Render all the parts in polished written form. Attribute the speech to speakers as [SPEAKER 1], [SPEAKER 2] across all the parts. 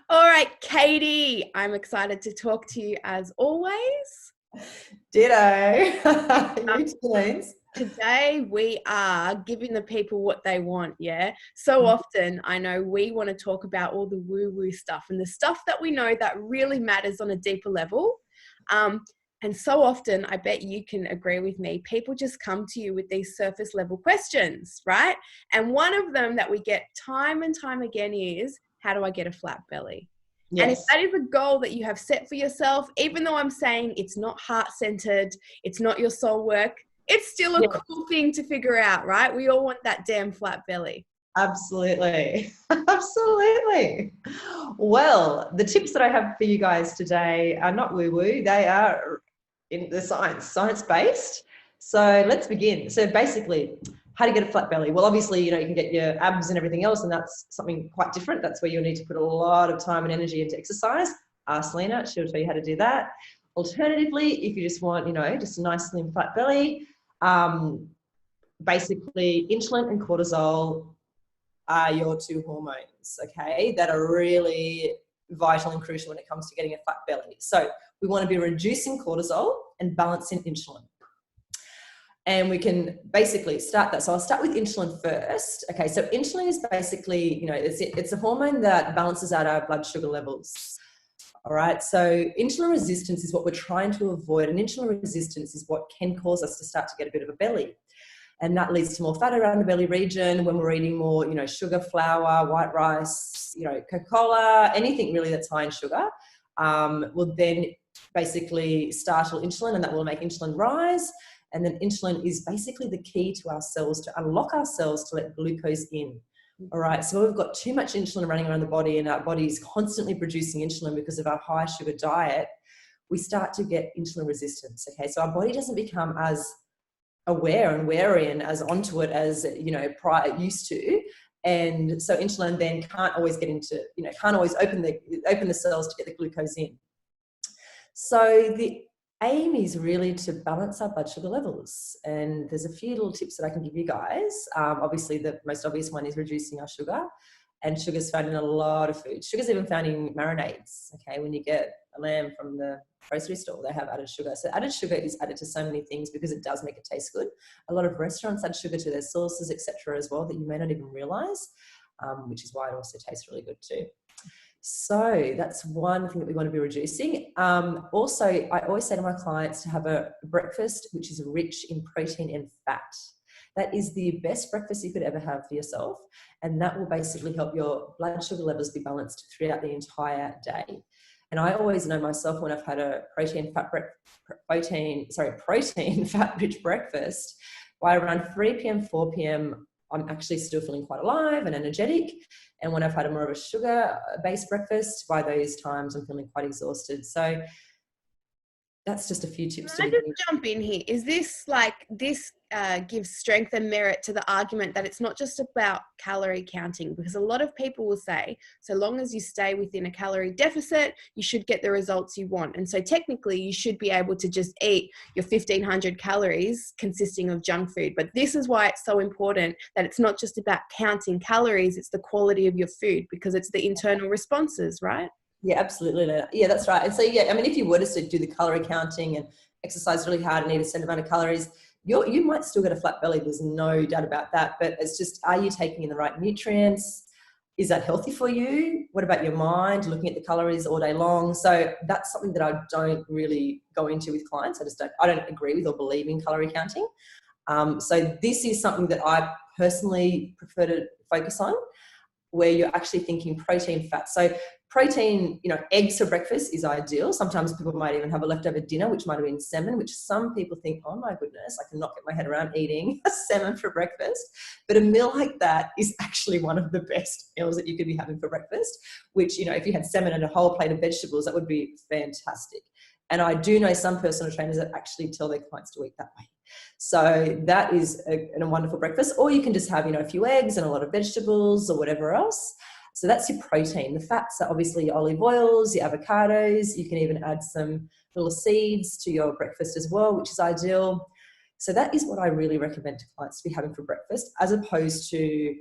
[SPEAKER 1] All right, Katie, I'm excited to talk to you as always.
[SPEAKER 2] Ditto. You tunes.
[SPEAKER 1] Today we are giving the people what they want, yeah? So often I know we want to talk about all the woo-woo stuff and the stuff that we know that really matters on a deeper level. And so often, I bet you can agree with me, people just come to you with these surface level questions, right? And one of them that we get time and time again is, how do I get a flat belly? And if
[SPEAKER 2] Yes.
[SPEAKER 1] that is a goal that you have set for yourself, even though I'm saying it's not heart-centered, it's not your soul work, it's still a
[SPEAKER 2] Yeah,
[SPEAKER 1] cool thing to figure out, right? We all want that damn flat belly.
[SPEAKER 2] absolutely. Absolutely. Well, the tips that I have for you guys today are not woo-woo. They are in the science-based. So let's begin. So basically, how to get a flat belly? Well, obviously, you can get your abs and everything else, and that's something quite different. That's where you'll need to put a lot of time and energy into exercise. Ask Lena, she'll tell you how to do that. Alternatively, if you just want, just a nice slim flat belly, basically insulin and cortisol are your two hormones, okay, that are really vital and crucial when it comes to getting a flat belly. So we want to be reducing cortisol and balancing insulin. And we can basically start that. So I'll start with insulin first. Okay, so insulin is basically, it's a hormone that balances out our blood sugar levels. All right, so insulin resistance is what we're trying to avoid, and insulin resistance is what can cause us to start to get a bit of a belly. And that leads to more fat around the belly region when we're eating more, sugar, flour, white rice, Coca-Cola, anything really that's high in sugar, will then basically startle insulin, and that will make insulin rise. And then insulin is basically the key to our cells, to unlock our cells to let glucose in. All right, so we've got too much insulin running around the body, and our body is constantly producing insulin because of our high sugar diet. We start to get insulin resistance. Okay, so our body doesn't become as aware and wary and as onto it as prior used to, and so insulin then can't always get into can't always open the cells to get the glucose in. So the aim is really to balance our blood sugar levels, and there's a few little tips that I can give you guys. Obviously the most obvious one is reducing our sugar, and sugar is found in a lot of food. Sugar is even found in marinades. Okay, when you get a lamb from the grocery store, they have added sugar. So added sugar is added to so many things because it does make it taste good. A lot of restaurants add sugar to their sauces, etc., as well, that you may not even realize, which is why it also tastes really good too. So that's one thing that we want to be reducing. Also, I always say to my clients to have a breakfast which is rich in protein and fat. That is the best breakfast you could ever have for yourself, and that will basically help your blood sugar levels be balanced throughout the entire day. And I always know myself when I've had a protein fat rich breakfast, by around 3 p.m, 4 p.m, I'm actually still feeling quite alive and energetic. And when I've had a more of a sugar-based breakfast, by those times I'm feeling quite exhausted. So that's just a few tips to
[SPEAKER 1] Can I
[SPEAKER 2] give
[SPEAKER 1] just
[SPEAKER 2] you.
[SPEAKER 1] jump in here? Is this gives strength and merit to the argument that it's not just about calorie counting? Because a lot of people will say, so long as you stay within a calorie deficit, you should get the results you want. And so technically you should be able to just eat your 1,500 calories consisting of junk food. But this is why it's so important that it's not just about counting calories, it's the quality of your food, because it's the internal responses, right?
[SPEAKER 2] Yeah, absolutely, Lena. Yeah, that's right. And so, yeah, I mean, if you were to do the calorie counting and exercise really hard and eat a certain amount of calories, you might still get a flat belly. There's no doubt about that. But it's just, are you taking in the right nutrients? Is that healthy for you? What about your mind? Looking at the calories all day long. So that's something that I don't really go into with clients. I don't agree with or believe in calorie counting. So this is something that I personally prefer to focus on, where you're actually thinking protein, fat. So protein, eggs for breakfast is ideal. Sometimes people might even have a leftover dinner, which might have been salmon, which some people think, oh my goodness, I cannot get my head around eating a salmon for breakfast. But a meal like that is actually one of the best meals that you could be having for breakfast, which, if you had salmon and a whole plate of vegetables, that would be fantastic. And I do know some personal trainers that actually tell their clients to eat that way. So that is a wonderful breakfast. Or you can just have, a few eggs and a lot of vegetables or whatever else. So that's your protein. The fats are obviously your olive oils, your avocados. You can even add some little seeds to your breakfast as well, which is ideal. So that is what I really recommend to clients to be having for breakfast, as opposed to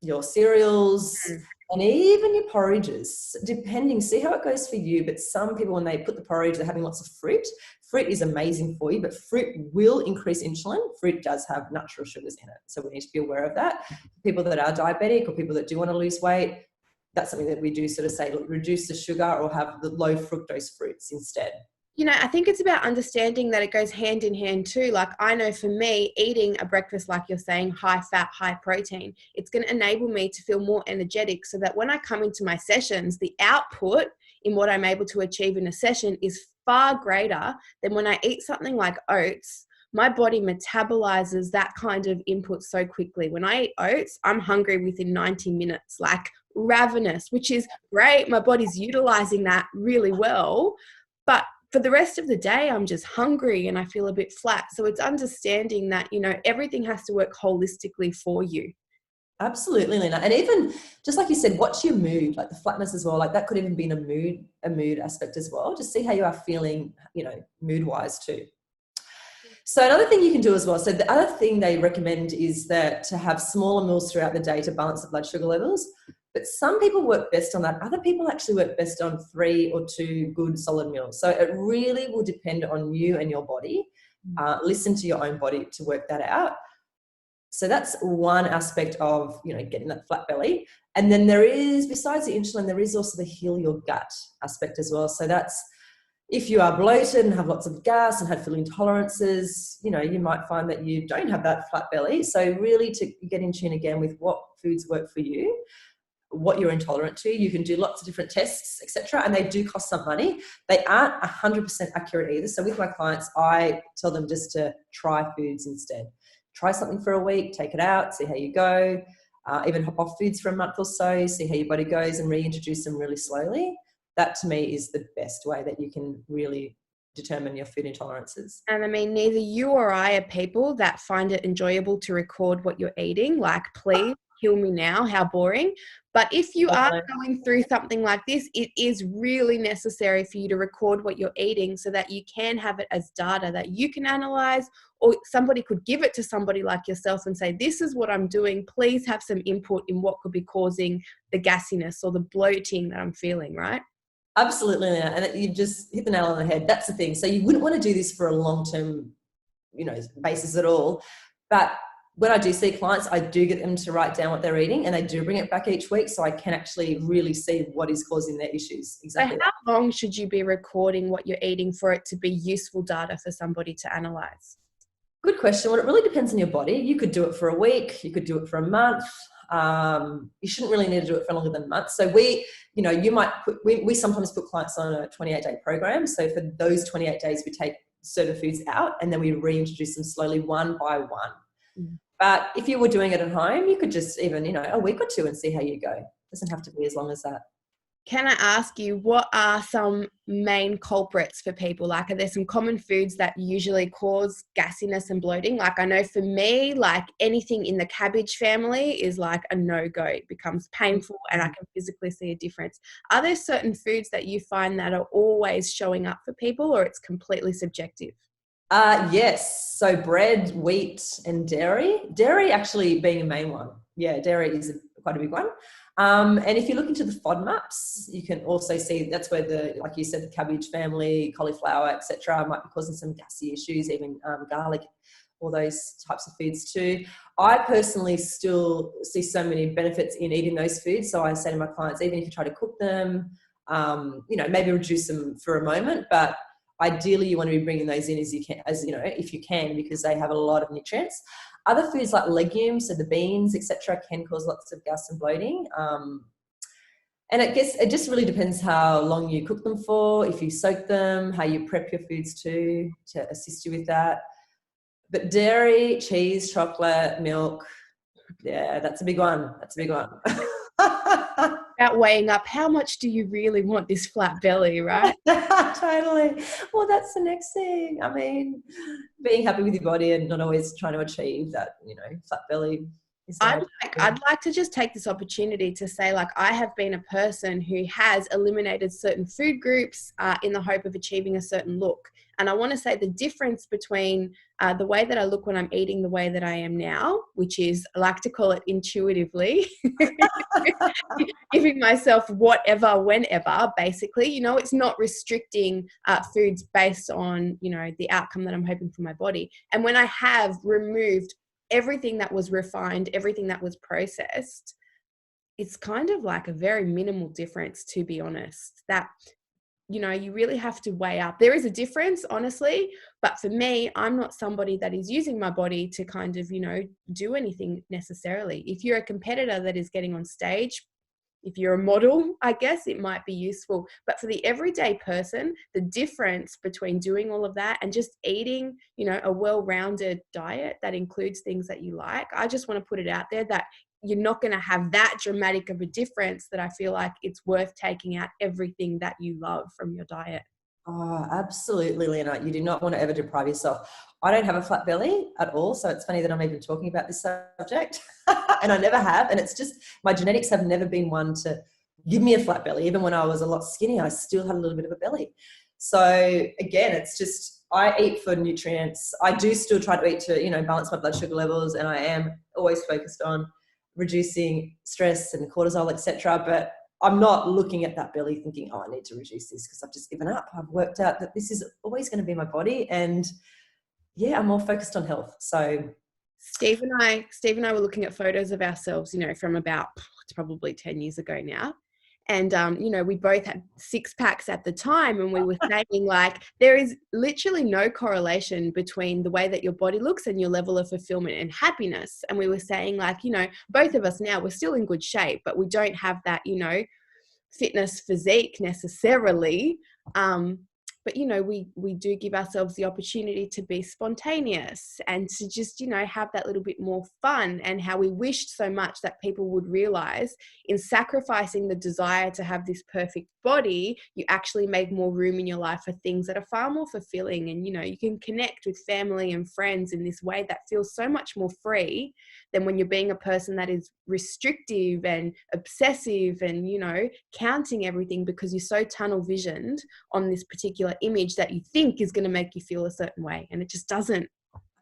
[SPEAKER 2] your cereals, And even your porridges, depending, see how it goes for you. But some people, when they put the porridge, they're having lots of fruit. Fruit is amazing for you, but fruit will increase insulin. Fruit does have natural sugars in it. So we need to be aware of that. People that are diabetic or people that do want to lose weight, that's something that we do sort of say, look, reduce the sugar or have the low fructose fruits instead.
[SPEAKER 1] You know, I think it's about understanding that it goes hand in hand too. Like, I know for me, eating a breakfast, like you're saying, high fat, high protein, it's going to enable me to feel more energetic so that when I come into my sessions, the output in what I'm able to achieve in a session is far greater than when I eat something like oats. My body metabolizes that kind of input so quickly. When I eat oats, I'm hungry within 90 minutes, like ravenous, which is great. My body's utilizing that really well. But for the rest of the day, I'm just hungry and I feel a bit flat. So it's understanding that, you know, everything has to work holistically for you.
[SPEAKER 2] Absolutely, Lena. And even just like you said, what's your mood? Like the flatness as well. Like that could even be a mood aspect as well. Just see how you are feeling, you know, mood wise too. So another thing you can do as well. So the other thing they recommend is that to have smaller meals throughout the day to balance the blood sugar levels. But some people work best on that. Other people actually work best on 3 or 2 good solid meals. So it really will depend on you and your body. Listen to your own body to work that out. So that's one aspect of, you know, getting that flat belly. And then there is, besides the insulin, there is also the heal your gut aspect as well. So that's, if you are bloated and have lots of gas and have food intolerances, you know, you might find that you don't have that flat belly. So really to get in tune again with what foods work for you, what you're intolerant to. You can do lots of different tests, etc., and they do cost some money. They aren't 100% accurate either. So with my clients, I tell them just to try foods instead. Try something for a week, take it out, see how you go. Even hop off foods for a month or so, see how your body goes and reintroduce them really slowly. That to me is the best way that you can really determine your food intolerances.
[SPEAKER 1] And I mean, neither you or I are people that find it enjoyable to record what you're eating. Like, please kill me now, how boring. But if you are going through something like this, it is really necessary for you to record what you're eating so that you can have it as data that you can analyze, or somebody could give it to somebody like yourself and say, this is what I'm doing. Please have some input in what could be causing the gassiness or the bloating that I'm feeling, right?
[SPEAKER 2] Absolutely. And you've just hit the nail on the head. That's the thing. So you wouldn't want to do this for a long-term, you know, basis at all. But when I do see clients, I do get them to write down what they're eating and they do bring it back each week so I can actually really see what is causing their issues. Exactly.
[SPEAKER 1] So how long should you be recording what you're eating for it to be useful data for somebody to analyze?
[SPEAKER 2] Good question. Well, it really depends on your body. You could do it for a week. You could do it for a month. You shouldn't really need to do it for longer than a month. So we sometimes put clients on a 28-day program. So for those 28 days, we take certain foods out and then we reintroduce them slowly one by one. Mm. But if you were doing it at home, you could just even, you know, a week or two and see how you go. It doesn't have to be as long as that.
[SPEAKER 1] Can I ask you, what are some main culprits for people? Like, are there some common foods that usually cause gassiness and bloating? Like, I know for me, like anything in the cabbage family is like a no-go. It becomes painful and I can physically see a difference. Are there certain foods that you find that are always showing up for people, or it's completely subjective?
[SPEAKER 2] Yes. So bread, wheat, and dairy. Dairy actually being a main one. Yeah, dairy is quite a big one. And if you look into the FODMAPs, you can also see that's where like you said, the cabbage family, cauliflower, etc., might be causing some gassy issues, even garlic, all those types of foods too. I personally still see so many benefits in eating those foods. So I say to my clients, even if you try to cook them, you know, maybe reduce them for a moment, but ideally you want to be bringing those in if you can, because they have a lot of nutrients. Other foods like legumes, so the beans, etc., can cause lots of gas and bloating. And it just really depends how long you cook them for, if you soak them, how you prep your foods to assist you with that. But dairy, cheese, chocolate, milk, yeah, that's a big one. That's a big one.
[SPEAKER 1] About weighing up, how much do you really want this flat belly, right?
[SPEAKER 2] Totally. Well, that's the next thing. I mean, being happy with your body and not always trying to achieve that, you know, flat belly. Is
[SPEAKER 1] I'd
[SPEAKER 2] that
[SPEAKER 1] like,
[SPEAKER 2] okay?
[SPEAKER 1] I'd like to just take this opportunity to say, like, I have been a person who has eliminated certain food groups in the hope of achieving a certain look. And I want to say the difference between the way that I look when I'm eating the way that I am now, which is, I like to call it intuitively, giving myself whatever, whenever, basically. It's not restricting foods based on, the outcome that I'm hoping for my body. And when I have removed everything that was refined, everything that was processed, it's kind of like a very minimal difference, to be honest. That, you really have to weigh up. There is a difference, honestly, but for me, I'm not somebody that is using my body to kind of, do anything necessarily. If you're a competitor that is getting on stage, if you're a model, I guess it might be useful. But for the everyday person, the difference between doing all of that and just eating, a well-rounded diet that includes things that you like, I just want to put it out there that you're not going to have that dramatic of a difference, that I feel like it's worth taking out everything that you love from your diet.
[SPEAKER 2] Oh, absolutely, Lena. You do not want to ever deprive yourself. I don't have a flat belly at all, so it's funny that I'm even talking about this subject. And I never have. And it's just, my genetics have never been one to give me a flat belly. Even when I was a lot skinny, I still had a little bit of a belly. So again, it's just, I eat for nutrients. I do still try to eat to, balance my blood sugar levels, and I am always focused on reducing stress and cortisol, etc. But I'm not looking at that belly thinking, oh, I need to reduce this because I've just given up. I've worked out that this is always going to be my body. And yeah, I'm more focused on health. So
[SPEAKER 1] Steve and I were looking at photos of ourselves, from about, it's probably 10 years ago now. And, we both had six packs at the time. And we were saying, like, there is literally no correlation between the way that your body looks and your level of fulfillment and happiness. And we were saying, like, both of us now, we're still in good shape, but we don't have that, fitness physique necessarily. But we do give ourselves the opportunity to be spontaneous and to just have that little bit more fun. And how we wished so much that people would realize, in sacrificing the desire to have this perfect body, you actually make more room in your life for things that are far more fulfilling. And you can connect with family and friends in this way that feels so much more free than when you're being a person that is restrictive and obsessive and counting everything because you're so tunnel visioned on this particular image that you think is going to make you feel a certain way, and it just doesn't.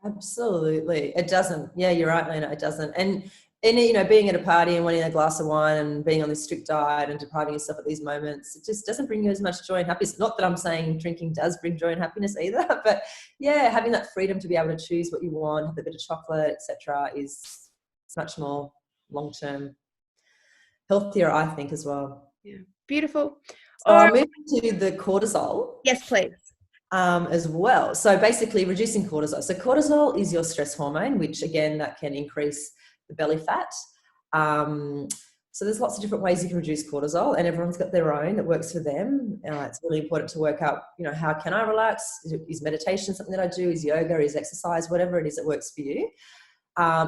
[SPEAKER 2] absolutely, it doesn't. Yeah, you're right, Lena. It doesn't. And being at a party and wanting a glass of wine and being on this strict diet and depriving yourself at these moments, it just doesn't bring you as much joy and happiness. Not that I'm saying drinking does bring joy and happiness either, but yeah, having that freedom to be able to choose what you want, have a bit of chocolate, etc., is much more long-term healthier, I think, as well.
[SPEAKER 1] Yeah, beautiful.
[SPEAKER 2] So
[SPEAKER 1] All
[SPEAKER 2] I'll
[SPEAKER 1] right.
[SPEAKER 2] move to the cortisol.
[SPEAKER 1] Yes, please.
[SPEAKER 2] As well. So basically reducing cortisol. So cortisol is your stress hormone, which again, that can increase the belly fat. So there's lots of different ways you can reduce cortisol, and everyone's got their own that works for them. It's really important to work out, how can I relax? Is meditation something that I do? Is yoga? Is exercise? Whatever it is that works for you.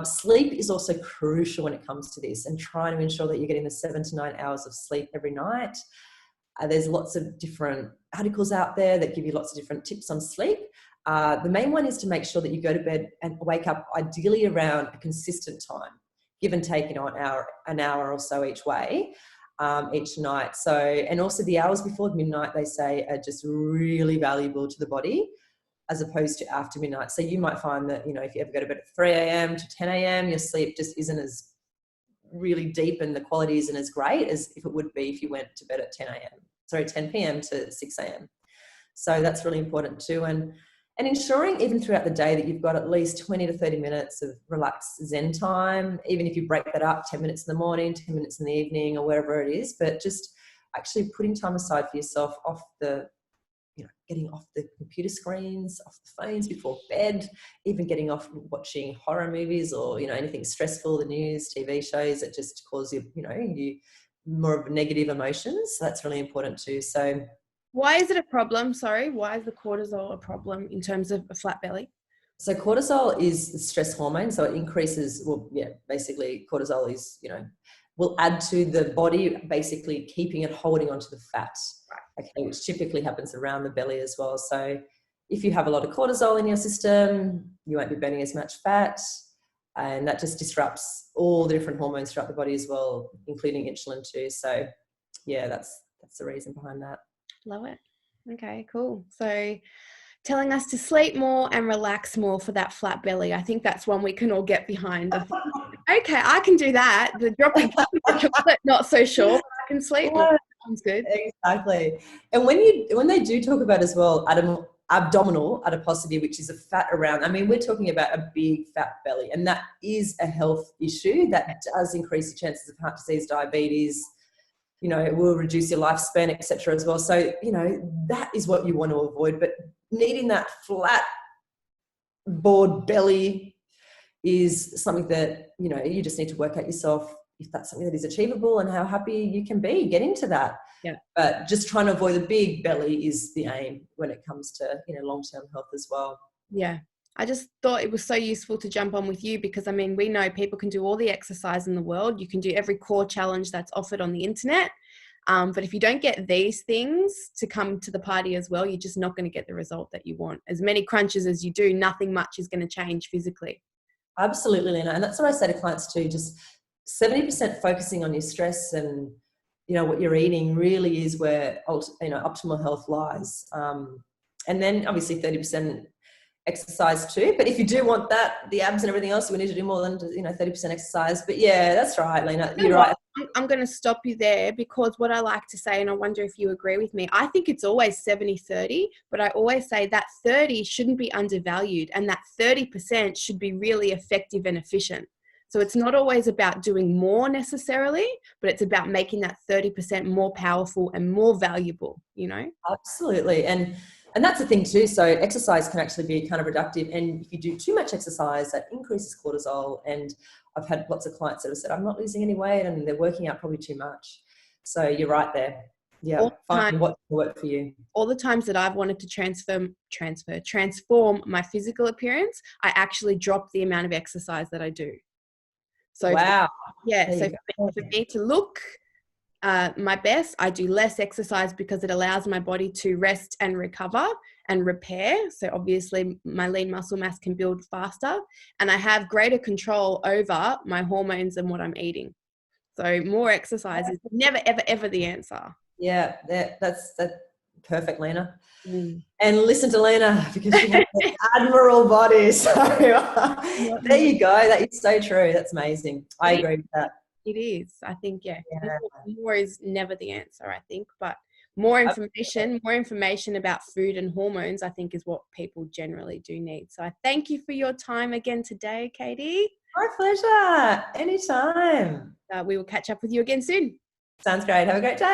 [SPEAKER 2] Sleep is also crucial when it comes to this, and trying to ensure that you're getting the 7 to 9 hours of sleep every night. There's lots of different articles out there that give you lots of different tips on sleep. The main one is to make sure that you go to bed and wake up ideally around a consistent time, give and take, an hour or so each way, each night. So, and also the hours before midnight, they say, are just really valuable to the body, as opposed to after midnight. So you might find that, if you ever go to bed at 3 a.m. to 10 a.m., your sleep just isn't as really deep and the quality isn't as great as if it would be if you went to bed at 10 p.m. to 6 a.m. So that's really important too. And ensuring even throughout the day that you've got at least 20 to 30 minutes of relaxed Zen time, even if you break that up, 10 minutes in the morning, 10 minutes in the evening, or wherever it is, but just actually putting time aside for yourself off the, getting off the computer screens, off the phones before bed, even getting off watching horror movies or, anything stressful, the news, TV shows that just cause you, you more of negative emotions. So that's really important too. So
[SPEAKER 1] Why is it a problem? Sorry, why is the cortisol a problem in terms of a flat belly?
[SPEAKER 2] So cortisol is the stress hormone. So it increases, basically cortisol is, will add to the body, basically keeping it holding onto the fat, okay, which typically happens around the belly as well. So if you have a lot of cortisol in your system, you won't be burning as much fat. And that just disrupts all the different hormones throughout the body as well, including insulin too. So yeah, that's the reason behind that.
[SPEAKER 1] Love it. Okay, cool. So telling us to sleep more and relax more for that flat belly. I think that's one we can all get behind. I think, okay, I can do that. The dropping chocolate, not so sure, but I can sleep more.
[SPEAKER 2] Yeah,
[SPEAKER 1] Sounds good.
[SPEAKER 2] exactly. And when they do talk about as well, abdominal adiposity, which is a fat around, I mean, we're talking about a big fat belly, and that is a health issue that does increase the chances of heart disease, diabetes, you know, it will reduce your lifespan, etc. as well. So, you know, that is what you want to avoid. But needing that flat board belly is something that, you know, you just need to work out yourself if that's something that is achievable and how happy you can be getting to that.
[SPEAKER 1] Yeah.
[SPEAKER 2] But just trying to avoid the big belly is the aim when it comes to, you know, long-term health as well.
[SPEAKER 1] Yeah. I just thought it was so useful to jump on with you because, I mean, we know people can do all the exercise in the world. You can do every core challenge that's offered on the internet. But if you don't get these things to come to the party as well, you're just not going to get the result that you want. As many crunches as you do, nothing much is going to change physically.
[SPEAKER 2] Absolutely, Lena. And that's what I say to clients too, just 70% focusing on your stress and, you know, what you're eating really is where, you know, optimal health lies. And then obviously 30% exercise too. But if you do want that, the abs and everything else, we need to do more than, you know, 30% exercise. But yeah, that's right, Lena. You're right.
[SPEAKER 1] I'm going to stop you there because what I like to say, and I wonder if you agree with me, I think it's always 70-30, but I always say that 30 shouldn't be undervalued and that 30% should be really effective and efficient. So it's not always about doing more necessarily, but it's about making that 30% more powerful and more valuable, you know?
[SPEAKER 2] Absolutely. And that's the thing too. So exercise can actually be kind of reductive. And if you do too much exercise, that increases cortisol. And I've had lots of clients that have said, I'm not losing any weight and they're working out probably too much. So you're right there. Yeah. Find what will work for you.
[SPEAKER 1] All the times that I've wanted to transform my physical appearance, I actually drop the amount of exercise that I do. So
[SPEAKER 2] wow.
[SPEAKER 1] For me to look my best, I do less exercise because it allows my body to rest and recover and repair. So obviously my lean muscle mass can build faster and I have greater control over my hormones and what I'm eating. So more exercise is never, ever, ever the answer.
[SPEAKER 2] Yeah, that's perfect, Lena.
[SPEAKER 1] Mm.
[SPEAKER 2] And listen to Lena because she has an admirable body. So there you go. That is so true. That's amazing. I agree with that.
[SPEAKER 1] It is. I think, more is never the answer, I think. But more information about food and hormones, I think, is what people generally do need. So I thank you for your time again today, Katie.
[SPEAKER 2] My pleasure. Anytime.
[SPEAKER 1] We will catch up with you again soon.
[SPEAKER 2] Sounds great. Have a great day.